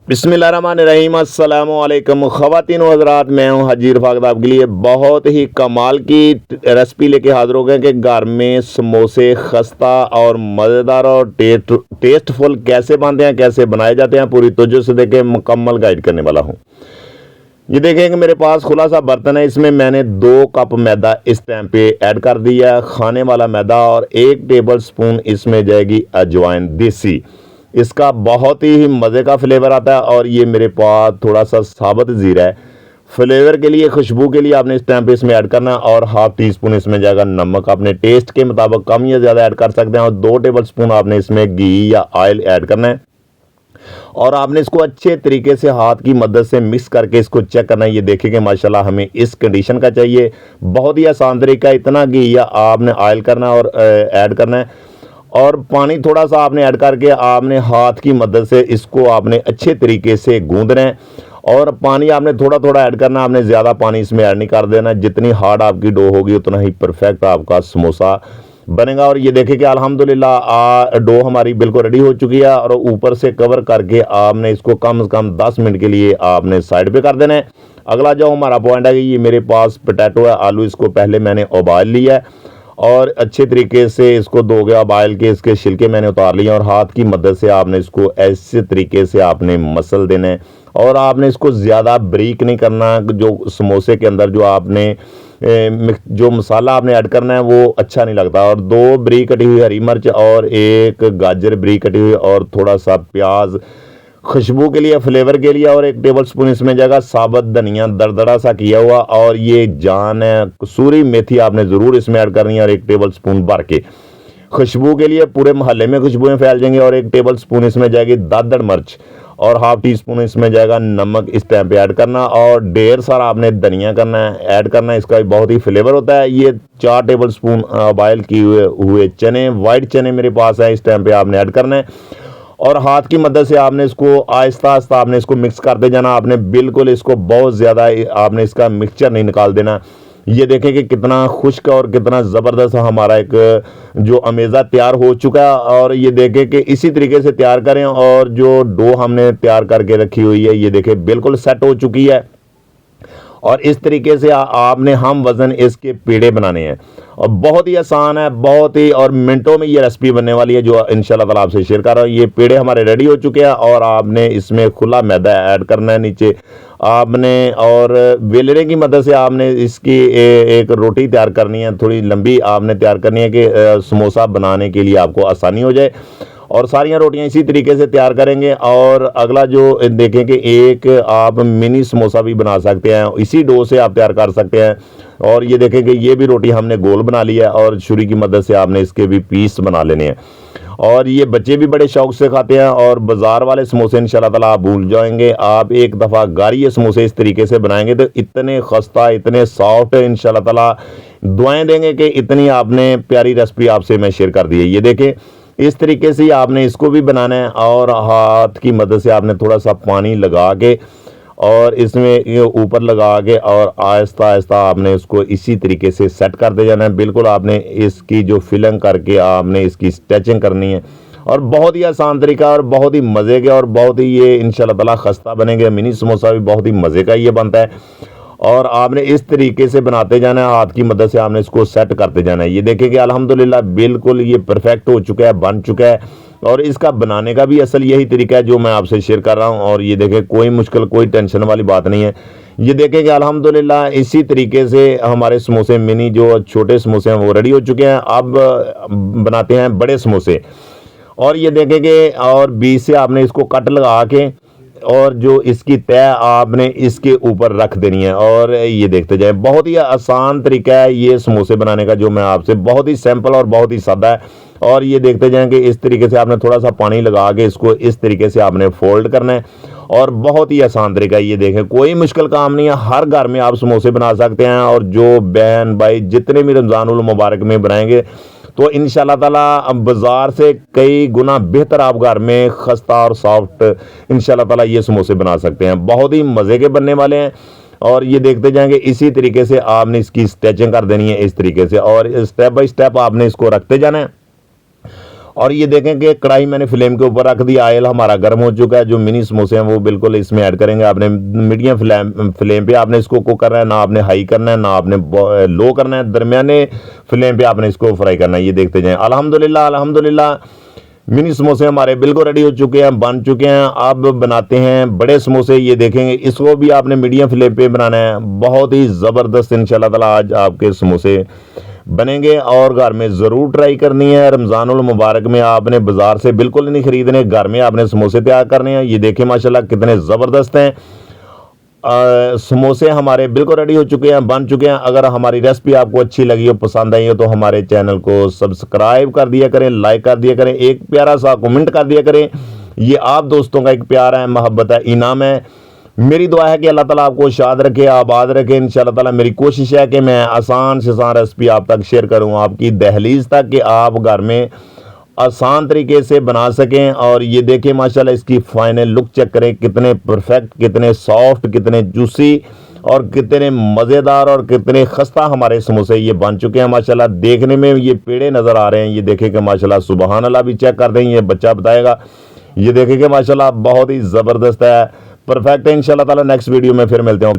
बिस्मिल्लाहिर्रहमानिर्रहीम अस्सलाम वालेकुम ख़वातीन व हज़रात, मैं हूं हाजी रफ़ाक़त आपके लिए बहुत ही कमाल की रेसिपी लेके हाज़िर हो गए कि घर में समोसे खस्ता और मज़ेदार और टेस्टफुल कैसे बनते हैं, कैसे बनाए जाते हैं, पूरी तवज्जो से देखें, मुकम्मल गाइड करने वाला हूं। ये देखें कि मेरे पास खुला सा बर्तन है, इसमें मैंने 2 कप मैदा इस टाइम पे ऐड कर दिया, खाने वाला मैदा, और 1 टेबल स्पून इसमें जाएगी अजवाइन देसी। इसका बहुत ही मज़े का फ्लेवर आता है। और ये मेरे पास थोड़ा सा साबुत ज़ीरा है, फ्लेवर के लिए, खुशबू के लिए आपने इस टाइम पे इसमें ऐड करना है। और हाफ टी स्पून इसमें जाएगा नमक, अपने टेस्ट के मुताबिक कम या ज़्यादा ऐड कर सकते हैं। और 2 टेबल स्पून आपने इसमें घी या ऑयल ऐड करना है और आपने इसको अच्छे तरीके से हाथ की मदद से मिक्स करके इसको चेक करना है। ये देखें कि माशाल्लाह हमें इस कंडीशन का चाहिए। बहुत ही आसान तरीका है, इतना घी या आपने ऑयल करना है और ऐड करना है और पानी थोड़ा सा आपने ऐड करके आपने हाथ की मदद से इसको आपने अच्छे तरीके से गूंदना है। और पानी आपने थोड़ा थोड़ा ऐड करना, आपने ज़्यादा पानी इसमें ऐड नहीं कर देना। जितनी हार्ड आपकी डो होगी उतना ही परफेक्ट आपका समोसा बनेगा। और ये देखें कि अल्हम्दुलिल्लाह डो हमारी बिल्कुल रेडी हो चुकी है। और ऊपर से कवर करके आपने इसको कम से कम 10 मिनट के लिए आपने साइड पे कर देना है। अगला जो हमारा पॉइंट है कि ये मेरे पास पोटैटो है, आलू, इसको पहले मैंने उबाल लिया है और अच्छे तरीके से इसको 2 गया उबाल के इसके छिलके मैंने उतार लिए और हाथ की मदद से आपने इसको ऐसे तरीके से आपने मसल देना है। और आपने इसको ज़्यादा ब्रीक नहीं करना, जो समोसे के अंदर जो आपने जो मसाला आपने ऐड करना है वो अच्छा नहीं लगता। और 2 ब्रीक कटी हुई हरी मिर्च और 1 गाजर ब्रीक कटी हुई और थोड़ा सा प्याज खुशबू के लिए, फ्लेवर के लिए, और 1 टेबल स्पून इसमें जाएगा साबुत धनिया दरदरा सा किया हुआ। और ये जान है कसूरी मेथी आपने ज़रूर इसमें ऐड करनी है और 1 टेबल स्पून भर के खुशबू के लिए, पूरे मोहल्ले में खुशबुएं फैल जाएंगी। और 1 टेबल स्पून इसमें जाएगी दादड़ मिर्च और हाफ टी स्पून इसमें जाएगा नमक इस टाइम पे ऐड करना। और ढेर सारा आपने धनिया करना है, ऐड करना है, इसका बहुत ही फ्लेवर होता है। ये 4 टेबल स्पून बॉयल किए हुए चने, वाइट चने मेरे पास है, इस टाइम पे आपने ऐड करना है। और हाथ की मदद से आपने इसको आहिस्ता आहिस्ता आपने इसको मिक्स करते जाना। आपने बिल्कुल इसको बहुत ज़्यादा आपने इसका मिक्सचर नहीं निकाल देना। ये देखें कि कितना खुश्क और कितना ज़बरदस्त हमारा एक जो अमेज़ा तैयार हो चुका है। और ये देखें कि इसी तरीके से तैयार करें। और जो डो हमने तैयार करके रखी हुई है ये देखें बिल्कुल सेट हो चुकी है। और इस तरीके से आपने हम वज़न इसके पेड़े बनाने हैं और बहुत ही आसान है, बहुत ही, और मिनटों में ये रेसिपी बनने वाली है जो इंशाल्लाह ताला आपसे शेयर कर रहा हूँ। ये पेड़े हमारे रेडी हो चुके हैं और आपने इसमें खुला मैदा ऐड करना है नीचे आपने, और बेलने की मदद से आपने इसकी एक रोटी तैयार करनी है, थोड़ी लंबी आपने तैयार करनी है कि समोसा बनाने के लिए आपको आसानी हो जाए। और सारियां रोटियां इसी तरीके से तैयार करेंगे। और अगला जो देखें कि एक आप मिनी समोसा भी बना सकते हैं, इसी डो से आप तैयार कर सकते हैं। और ये देखें कि ये भी रोटी हमने गोल बना ली है और छुरी की मदद से आपने इसके भी पीस बना लेने हैं। और ये बच्चे भी बड़े शौक से खाते हैं। और बाज़ार वाले समोसे इंशाल्लाह ताला आप भूल जाएंगे। आप एक दफ़ा घर ये समोसे इस तरीके से बनाएंगे तो इतने खस्ता, इतने सॉफ्ट, इंशाल्लाह ताला दुआएं देंगे कि इतनी आपने प्यारी रेसिपी आपसे मैं शेयर कर दी है। ये देखें इस तरीके से आपने इसको भी बनाना है। और हाथ की मदद से आपने थोड़ा सा पानी लगा के और इसमें ऊपर लगा के और आहिस्ता आहिस्ता आपने इसको इसी तरीके से सेट करते जाना है। बिल्कुल आपने इसकी जो फिलिंग करके आपने इसकी स्टिचिंग करनी है। और बहुत ही आसान तरीका और बहुत ही मज़े के, और बहुत ही ये इंशाल्लाह ताला खस्ता बनेंगे। मिनी समोसा भी बहुत ही मज़े का ये बनता है। और आपने इस तरीके से बनाते जाना है, हाथ की मदद से आपने इसको सेट करते जाना है। ये देखें कि अल्हम्दुलिल्लाह बिल्कुल ये परफेक्ट हो चुका है, बन चुका है। और इसका बनाने का भी असल यही तरीका है जो मैं आपसे शेयर कर रहा हूँ। और ये देखें कोई मुश्किल, कोई टेंशन वाली बात नहीं है। ये देखें कि अल्हम्दुलिल्लाह इसी तरीके से हमारे समोसे, मिनी जो छोटे समोसे हैं वो रेडी हो चुके हैं। अब बनाते हैं बड़े समोसे। और ये देखें कि और बीच से आपने इसको कट लगा के और जो इसकी तय आपने इसके ऊपर रख देनी है। और ये देखते जाए, बहुत ही आसान तरीका है ये समोसे बनाने का जो मैं आपसे, बहुत ही सिंपल और बहुत ही सादा है। और ये देखते जाएं कि इस तरीके से आपने थोड़ा सा पानी लगा के इसको इस तरीके से आपने फोल्ड करना है। और बहुत ही आसान तरीका है। ये देखें कोई मुश्किल काम नहीं है, हर घर में आप समोसे बना सकते हैं। और जो बहन भाई जितने भी रमज़ानुल मुबारक में बनाएंगे तो इंशाल्लाह ताला बाज़ार से कई गुना बेहतर आप घर में खस्ता और सॉफ्ट इंशाल्लाह ताला ये समोसे बना सकते हैं। बहुत ही मज़े के बनने वाले हैं। और ये देखते जाएंगे इसी तरीके से आपने इसकी स्टिचिंग कर देनी है इस तरीके से। और स्टेप बाय स्टेप आपने इसको रखते जाना है। और ये देखें कि कढ़ाई मैंने फ्लेम के ऊपर रख दिया, ऑयल हमारा गर्म हो चुका है। जो मिनी समोसे हैं वो बिल्कुल इसमें ऐड करेंगे। आपने मीडियम फ्लेम पे आपने इसको कुक करना है, ना आपने हाई करना है ना आपने लो करना है, दरमियाने फ्लेम पे आपने इसको फ्राई करना है। ये देखते जाएं। अल्हम्दुलिल्लाह अल्हम्दुलिल्लाह मिनी समोसे हमारे बिल्कुल रेडी हो चुके हैं, बन चुके हैं। अब बनाते हैं बड़े समोसे। ये देखेंगे, इसको भी आपने मीडियम फ्लेम पे बनाना है। बहुत ही ज़बरदस्त इंशाल्लाह ताला आज आपके समोसे बनेंगे और घर में ज़रूर ट्राई करनी है। रमज़ानुल मुबारक में आपने बाज़ार से बिल्कुल नहीं ख़रीदने, घर में आपने समोसे तैयार करने हैं। ये देखें माशाल्लाह कितने ज़बरदस्त हैं। समोसे हमारे बिल्कुल रेडी हो चुके हैं, बन चुके हैं। अगर हमारी रेसिपी आपको अच्छी लगी हो, पसंद आई हो, तो हमारे चैनल को सब्सक्राइब कर दिया करें, लाइक कर दिया करें, एक प्यारा सा कमेंट कर दिया करें। ये आप दोस्तों का एक प्यार है, मोहब्बत है, इनाम है। मेरी दुआ है कि अल्लाह ताला आपको शाद रखे, आबाद रखे। इंशाल्लाह ताला मेरी कोशिश है कि मैं आसान से आसान रेसिपी आप तक शेयर करूँ, आपकी दहलीज तक, कि आप घर में आसान तरीके से बना सकें। और ये देखें माशाल्लाह इसकी फाइनल लुक चेक करें, कितने परफेक्ट, कितने सॉफ्ट, कितने जूसी और कितने मज़ेदार और कितने खस्ता हमारे समोसे ये बन चुके हैं। माशाल्लाह देखने में ये पेड़े नज़र आ रहे हैं। ये देखें कि माशाल्लाह सुबहान अल्लाह भी चेक कर दें, ये बच्चा बताएगा। ये देखें कि माशाल्लाह बहुत ही ज़बरदस्त है, परफेक्ट है। इंशाल्लाह ताला नेक्स्ट वीडियो में फिर मिलते हैं।